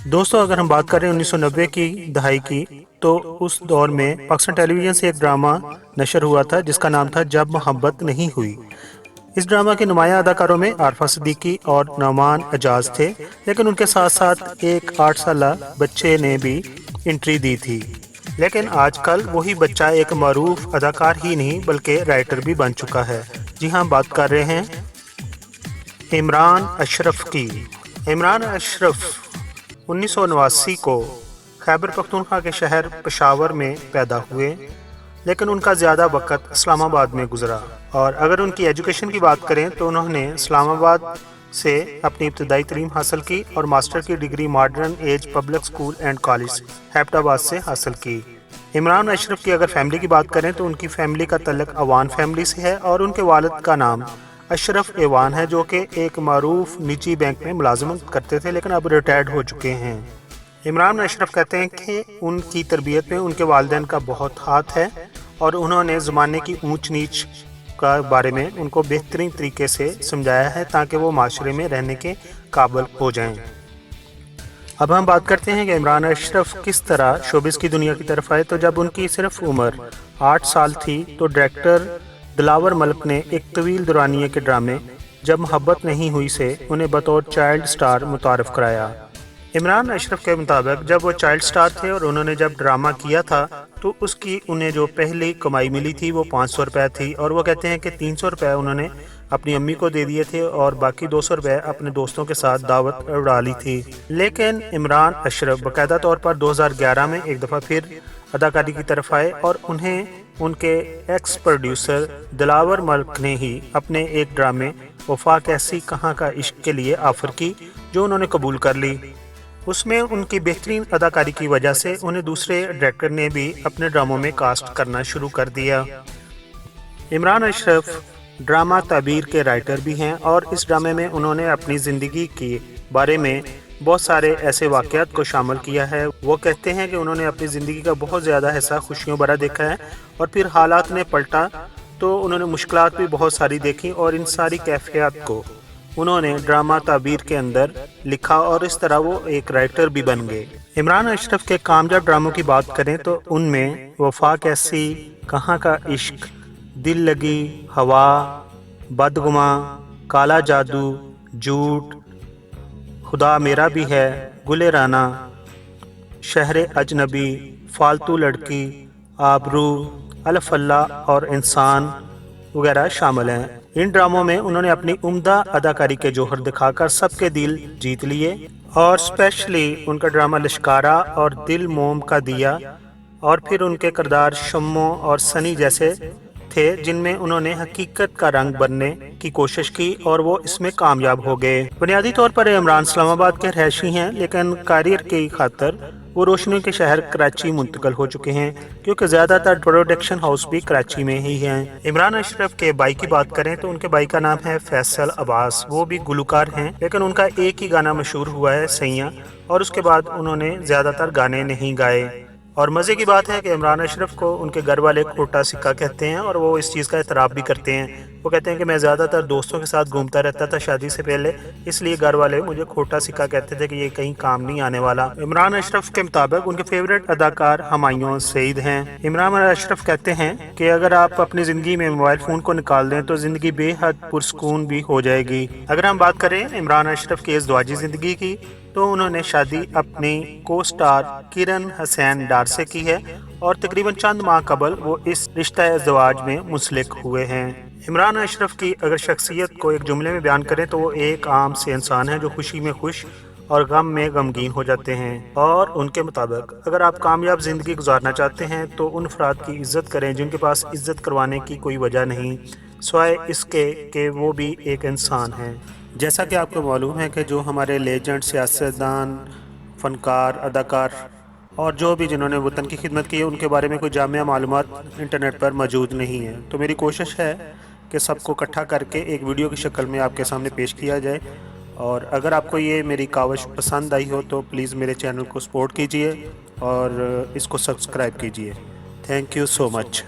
दोस्तों, अगर हम बात करें 1990 की दहाई की, तो उस दौर में पाकिस्तान टेलीविज़न से एक ड्रामा नशर हुआ था जिसका नाम था जब मोहब्बत नहीं हुई। इस ड्रामा के नुमायां अदाकारों में आरफा सिद्दीकी और नौमान एजाज थे, लेकिन उनके साथ साथ एक 8 साला बच्चे ने भी एंट्री दी थी। लेकिन आजकल वही बच्चा एक मरूफ अदाकार ही नहीं बल्कि राइटर भी बन चुका है। जी हाँ, बात कर रहे हैं इमरान अशरफ की। इमरान अशरफ 1989 को खैबर पख्तूनख्वा के शहर पेशावर में पैदा हुए, लेकिन उनका ज़्यादा वक्त इस्लामाबाद में गुजरा। और अगर उनकी एजुकेशन की बात करें तो उन्होंने इस्लामाबाद से अपनी इब्तदाई तलीम हासिल की और मास्टर की degree modern age public school and college Abbottabad से हासिल की। इमरान अशरफ की अगर फैमिली की बात करें तो उनकी फैमिली का तल्लक अवान फैमिली से है और उनके वालिद का नाम अशरफ एवान है, जो कि एक मारूफ निजी बैंक में मुलाजमत करते थे लेकिन अब रिटायर्ड हो चुके हैं। इमरान अशरफ कहते हैं कि उनकी तरबियत में उनके वालिदैन का बहुत हाथ है और उन्होंने ज़माने की ऊंच नीच का बारे में उनको बेहतरीन तरीके से समझाया है ताकि वो माशरे में रहने के काबिल हो जाएं। अब हम बात करते हैं कि इमरान अशरफ किस तरह शोबिस की दुनिया की तरफ आए। तो जब उनकी सिर्फ उम्र 8 साल थी तो डायरेक्टर दिलावर मलिक ने एक तवील दुरानिये के ड्रामे जब मोहब्बत नहीं हुई से उन्हें बतौर चाइल्ड स्टार मुतारफ़ कराया। इमरान अशरफ के मुताबिक जब वो चाइल्ड स्टार थे और उन्होंने जब ड्रामा किया था तो उसकी उन्हें जो पहली कमाई मिली थी वो 500 रुपये थी, और वो कहते हैं कि 300 रुपये उन्होंने अपनी अम्मी को दे दिए थे और बाकी 200 रुपये अपने दोस्तों के साथ दावत उड़ा ली थी। लेकिन इमरान अशरफ बाकायदा तौर पर 2011 में एक दफ़ा फिर अदाकारी की तरफ आए और उन्हें उनके एक्स प्रोड्यूसर दिलावर मलिक ने ही अपने एक ड्रामे वफा कैसी कहाँ का इश्क के लिए ऑफ़र की, जो उन्होंने कबूल कर ली। उसमें उनकी बेहतरीन अदाकारी की वजह से उन्हें दूसरे डायरेक्टर ने भी अपने ड्रामों में कास्ट करना शुरू कर दिया। इमरान अशरफ ड्रामा ताबीर के राइटर भी हैं और इस ड्रामे में उन्होंने अपनी ज़िंदगी के बारे में बहुत सारे ऐसे वाक़यात को शामिल किया है। वो कहते हैं कि उन्होंने अपनी ज़िंदगी का बहुत ज़्यादा हिस्सा खुशियों भरा देखा है और फिर हालात ने पलटा तो उन्होंने मुश्किलात भी बहुत सारी देखी और इन सारी कैफियत को उन्होंने ड्रामा ताबीर के अंदर लिखा और इस तरह वो एक राइटर भी बन गए। इमरान अशरफ के कामयाब ड्रामों की बात करें तो उनमें वफा कैसी, कहाँ का इश्क, दिल लगी, हवा, बदगुमा, काला जादू, झूठ, खुदा मेरा भी है, गुले राना, शहर अजनबी, फालतू लड़की, आबरू, अलफ अल्लाह और इंसान वगैरह शामिल हैं। इन ड्रामों में उन्होंने अपनी उम्दा अदाकारी के जौहर दिखाकर सबके दिल जीत लिए और स्पेशली उनका ड्रामा लश्कारा और दिल मोम का दिया और फिर उनके किरदार शम्मो और सनी जैसे थे जिनमें उन्होंने हकीकत का रंग बनने की कोशिश की और वो इसमें कामयाब हो गए। बुनियादी तौर पर इमरान इस्लामाबाद के रहशी हैं, लेकिन करियर की खातर वो रोशनी के शहर कराची मुंतकिल हो चुके हैं क्योंकि ज़्यादातर प्रोडक्शन हाउस भी कराची में ही हैं। इमरान अशरफ के भाई की बात करें तो उनके भाई का नाम है फैसल अब्बास। वो भी गुलकार हैं, लेकिन उनका एक ही गाना मशहूर हुआ है सैयां, और उसके बाद उन्होंने ज़्यादातर गाने नहीं गाए। और मज़े की बात है कि इमरान अशरफ को उनके घर वाले खोटा सिक्का कहते हैं और वो इस चीज़ का एतराफ़ भी करते हैं। वो कहते हैं कि मैं ज़्यादातर दोस्तों के साथ घूमता रहता था शादी से पहले, इसलिए घर वाले मुझे खोटा सिक्का कहते थे कि ये कहीं काम नहीं आने वाला। इमरान अशरफ के मुताबिक उनके फेवरेट अदाकार हुमायूं सईद हैं। इमरान अशरफ कहते हैं कि अगर आप अपनी ज़िंदगी में मोबाइल फ़ोन को निकाल दें तो ज़िंदगी बेहद पुरसकून भी हो जाएगी। अगर हम बात करें इमरान अशरफ की इज़्दवाजी ज़िंदगी की तो उन्होंने शादी अपनी को स्टार किरण हसैन डार से की है और तकरीबन चंद माह कबल वो इस रिश्ता इज़्दवाज में मुंसलिक हुए हैं। इमरान अशरफ की अगर शख्सियत को एक जुमले में बयान करें तो वो एक आम से इंसान है जो खुशी में खुश और गम में गमगीन हो जाते हैं। और उनके मुताबिक अगर आप कामयाब ज़िंदगी गुजारना चाहते हैं तो उन अफराद की इज़्ज़त करें जिनके पास इज़्ज़त करवाने की कोई वजह नहीं, सिवाय इसके कि वो भी एक इंसान हैं। जैसा कि आपको मालूम है कि जो हमारे लेजेंड, सियासतदान, फ़नकार, अदाकार और जो भी जिन्होंने वतन की खिदमत की है उनके बारे में कोई जामिया मालूमात इंटरनेट पर मौजूद नहीं है। तो मेरी कोशिश है कि सबको इकट्ठा करके एक वीडियो की शक्ल में आपके सामने पेश किया जाए। और अगर आपको ये मेरी कावश पसंद आई हो तो प्लीज़ मेरे चैनल को सपोर्ट कीजिए और इसको सब्सक्राइब कीजिए। Thank you so much.